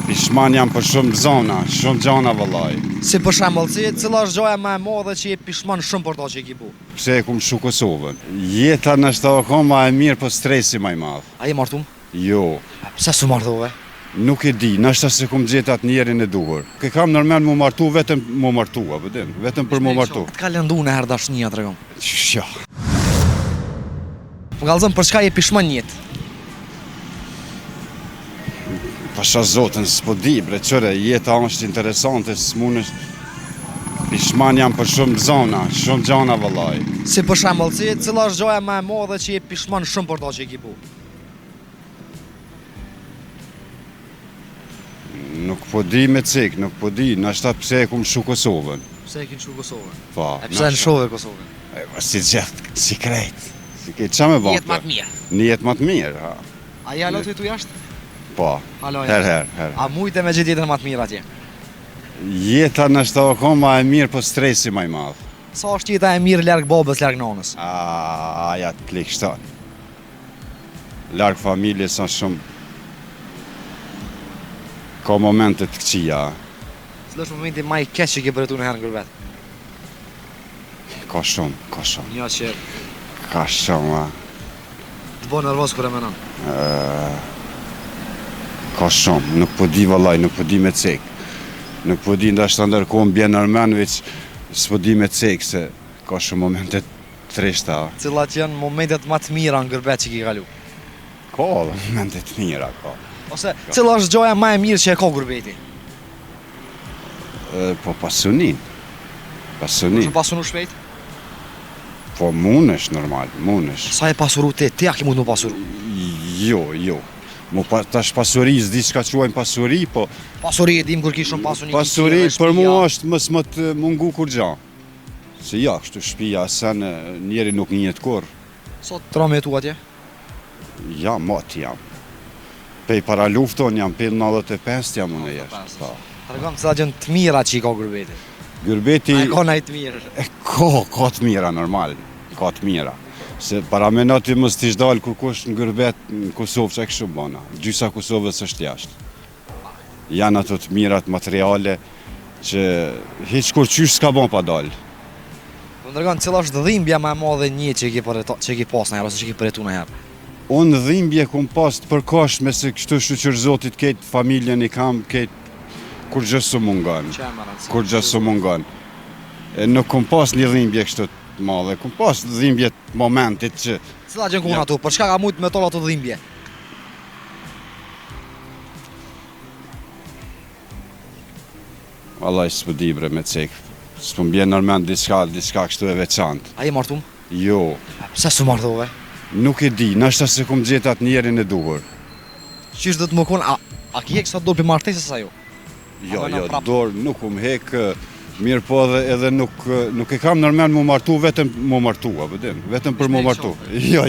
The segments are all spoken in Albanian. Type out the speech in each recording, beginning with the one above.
Pishman jam për shumë zona, shumë gjana vëllaj. Si për shembull, cila është gjaja më e madhe që je pishman shumë për to që e ke bu? Pse e kum shu Kosovën. Jeta në shtë ma e mirë, për stresi ma i madhë. A je martum? Jo, Pse s'u martove? nuk e di, nështë se kum gjetë atë njerin e duhur. Ke kam nërmen mu martu, vetëm mu martu, a pëdim, vetëm për mu martu. Të ka lëndu në herë dashnia, tregon. Shja. Më kallëzëm për çka je pishman jetë? Pasha zotën, s'po di, bre, qëre, jeta është interesante, s'munësh. Pishman jam për shumë zona, shumë gjana vëllaj. Si për shembull, cila është gjaja më e madhe që je pishman shumë për to që e ke bu? Nuk po di me cek, nuk po di, nështë atë pse e kum shu Kosovën. Pse e ke shu Kosovën? Pa, E pse në shove Kosovën? Si gjithë, si krejt. Si ke qa me bëndë? Jetë më të mirë. Një jetë më të mirë, ha. A je alo të jetu jashtë? Pa, Alo her. A mujtë me gjithë jetën më të mirë atje? Jeta në shtë ma e mirë, për stresi ma i madhë. Sa është jeta e mirë larg babës, larg nanës? Aja të klik shtanë. Larg familje sa shumë. Ka momente të këqia. Cili është momenti më i keq që ke përjetuar në herën gurbet? Ka shumë. Një që Ka shumë, të bën nervoz kur e mendon. Ka shumë. Nuk po di vallaj, nuk po di me cek. Nuk po di ndashta ndërkohë bjen nërmen, veç s'po di me cek, se ka shumë momente të trishta. Cilat janë momentet më të mira në gurbet që ke kalu? Ka dhe momente të mira, ka. Ose cila është gjaja më e mirë që e ka gurbeti? Po pasunin. Është pasunu shpejt? Po munësh normal, munësh. Sa e pasuru ti? Ti a ke mund më pasuru? Jo. Tash pasuri, s'di çka quajnë pasuri, po... Pasuri e dim kur ki shumë pasuni. Pasuri për mua është mos më të mungu kur gja. Se ja, kështu shtëpia, sen njeri nuk njët kur. Sot tra me jetu atje? Ja, mot jam. Pej para lufton jam, pej 95 jam unë e jeshtë. Tregon cilat janë të mira që i ka gurbeti. Gurbeti... A e ka najtë mirë? Ka të mira, normal. Ka të mira. Se para menati mos t'ish dalë kur kush në gurbet në Kosovë që e kështu bëna. Gjysa Kosovës është jashtë. Janë ato të mirat materiale që hiç kur qysh s'ka bon pa dalë. Më tregon cila është dhimbja më e madhe një që ke pas në herë ose që ke përjetuar në herë? Unë dhimbje kum pas të përkoshme se kështu shqyr zotit ketë familjen i kam, ketë kur gjë s'u mungon. Kur gjë s'u mungon. Nuk kum pas një dhimbje kështu të madhe, kum pas dhimbje të momentit që... Cila gjën kun ato, për çka ka mujt me toll ato dhimbje? Vallaj s'po di bre me cek. S'po m'bjen nërmend diçka kështu e veçantë. A je martum? Jo. Pse s'u martove? Nuk e di, nështë se kum gjetë atë njerin e duhur. Qysh do të më konë, a ki hek sa do për martesës ajo? Jo, dorë nuk kum hek, mirë po edhe nuk e kam nërmen mu martu, vetëm mu martu, a pëdim, vetëm për mu martu. Jo,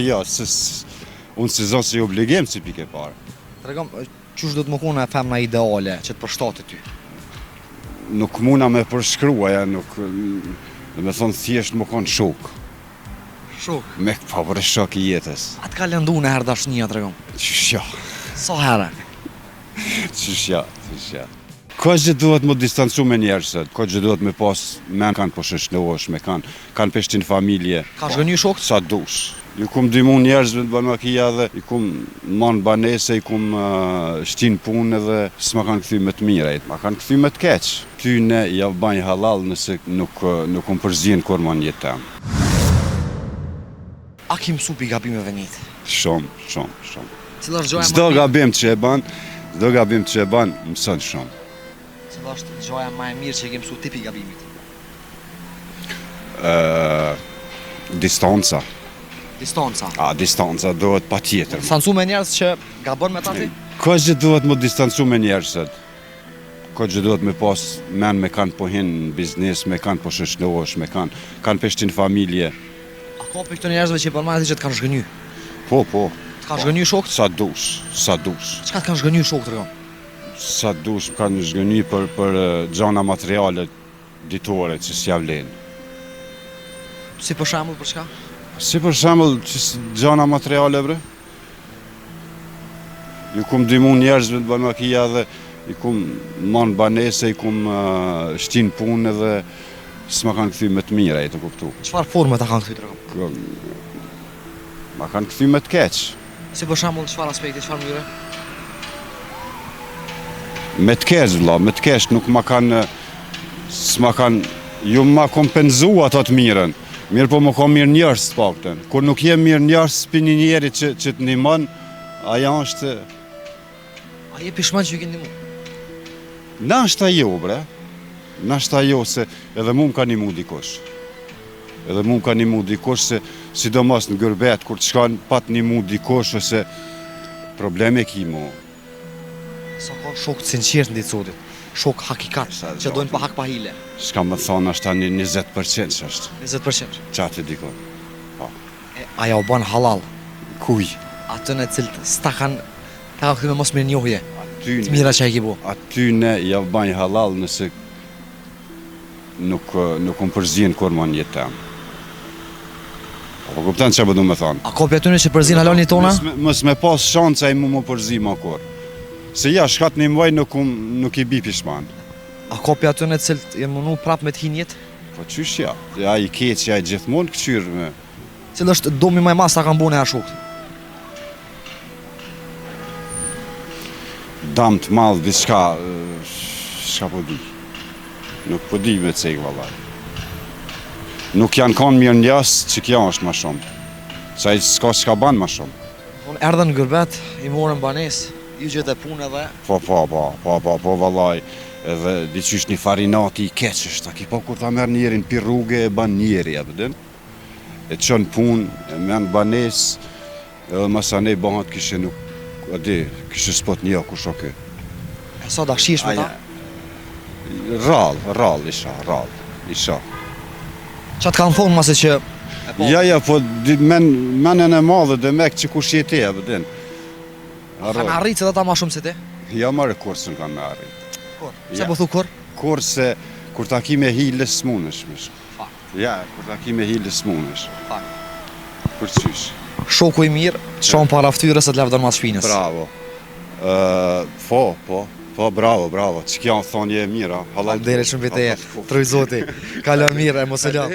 unë si zonë si obligim si pike parë. Tregom, qysh do të më konë e femna ideale që të përshtatë ty? Nuk muna me përshkruaja, dhe me thonë thjesht më konë shok. Shok? Me këpavre shok i jetës. A të ka lëndu në herë dashnia, tregom? Qëshja. Sa herë? Qëshja. Ka që duhet më distancu me njerëzët, ka që duhet me pas men kanë po shëshnëvosh, me kanë peshtin familje. Ka shgënyu shok? Sa dush. Ju kum dymu njerëzve të banmakia dhe i kum manë banese, i kum shtin punë dhe s'ma kanë këthy me të mirajt, ma kanë këthy me të keq. Ty ne ja banj halal nëse nuk kum përzien kur ma një tem. A ki mësu pi gabimeve njët? Shumë. Cila është gjoja Çdo gabim që e ban, mësën shumë. Cila është gjoja ma e mirë që e ke mësu ti pi gabimit? Distanca. Distanca? Distanca duhet pa tjetër. Distancu me njerëz që gabon me tati? Ka që duhet më distancu me njerëzët. Ka që duhet me pas men me kanë po hinë në biznes, me kanë po shëshnosh, me kanë peshtin familje. A ka për këto njerëzve që i përmajti që të kanë shgënyu? Po. Të kanë shgënyu shokët? Sa dush. Qka të kanë shgënyu shokët, rëgon? Sa dush kanë shgënyu për gjana materiale ditore që s'ja vlenë. Si për shembull për çka? Si për shembull që gjana materiale bre. Ju kum dymu njerëzve të banmakia dhe I kum marrë banese, i kum shtin punë edhe s'ma kanë kthy me të mira, e të kuptu. Çfarë forme ta kanë këthy tregon? Ma kanë kthy me të keq. Si për shembull çfarë aspekti, çfarë mënyre? Me të keq, vëlla, me të keq, nuk ma kanë, s'ma kanë, ju ma kompenzu ato të mirën. Mirë po më ka mirë njerës të pakten. Kur nuk jem mirë njerës për një njeri që të ndihmon, aja është... A je pishman që ju ke ndihmu? Nashta jo, bre. Nashta jo, se edhe mu më ka ndihmu dikush. Edhe mu më ka ndihmu dikush, se sidomos në Gërbet, kur të shkan pat ndihmu dikush, ose probleme ki mu. Sa ka shok të sinqert në ditë sotit, shok hakikat, që dojnë pa hak pa hile. Shka më thonë është një 20% që është. 20%. Qatë i dikon. Aja u ban halal. Kuj? Atë në cilët s'ta kanë këthy me mos mirë njohje. Të mira që e ki bu. Aty ne ja banj halal nëse nuk më përzien kur ma një temë. Po kuptan që du me thonë. A kopja atyne që përzin halal një tona? Mës me pas shanca i mu më përzi ma kur. Se ja, shkat një muaj nuk i bi pishman. A kopja atyne cilët e mënu prap me të hinjet? Po qysh ja? Ja i keq, ja i gjithmonë këqyrë me... Cilë është domi maj mas ta kanë bune a shokët? Dam të malë, diçka, shka po di. Nuk po di me cejkë vallaj. Nuk janë kanë mirë njës që kja është ma shumë. Sa i s'ka që ka banë ma shumë. Unë erdhen në Gërbet, i morën banes, ju gjithë e punë edhe... Po vallaj. Edhe diqysh një farinati i keq është. Ki po kur ta merë njerin për rrugë e ban njeri, apëdin. E qënë punë, e menë banes, edhe masane i bëhat kishe nuk... Adi, kishe spot një ku shoke. E sa dashish me ta? Rall isha. Qa të kanë thonë mase që... Ja, po menën e madhe dhe mek që kush jeti, apëdin. Kanë arrit se dhe ta ma shumë se ti? Ja marë kursën kanë me arrit. Kur? Se po thu kur? Kur se, kur ta ki me hilës s'munësh, mish. Fakt. Ja, kur ta ki me hilës s'munësh. Fakt. Për qysh. Shoku i mirë, të shonë para ftyrës e të lefdon mas shpinës. Bravo. Po, bravo. Që kja në thonë je e mira. Dere shumë viteje, truj zoti. Kalon mirë, e mos e lo.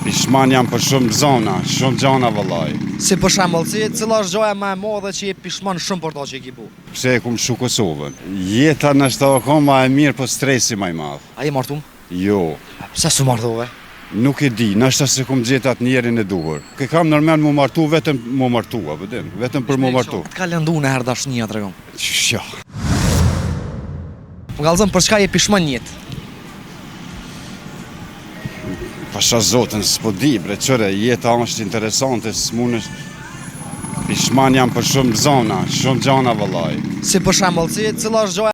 Pishman jam për shumë zona, shumë gjana vëllaj. Si për shembull, cila është gjoja më e madhe që je pishman shumë për to që i ki bu? Pse e kum shu Kosovën. Jeta në shtë ma e mirë, po stresi ma i madhë. A je martum? Jo. Pse su martove? Nuk e di, nështë se kum gjetat njerin e duhur. Ke kam nërmen mu martu, vetëm mu martu, apëdin. Vetëm për mu martu. Të ka lëndu në herë dashnia, të regom. Shja. Më galëzëm, për çka je pishman njetë? Pasha zotën, s'po di, bre, qëre, jeta është interesante, s'munësh... Pishman jam për shumë zona, shumë gjana vëllaj. Si për shembull, cila është gjoja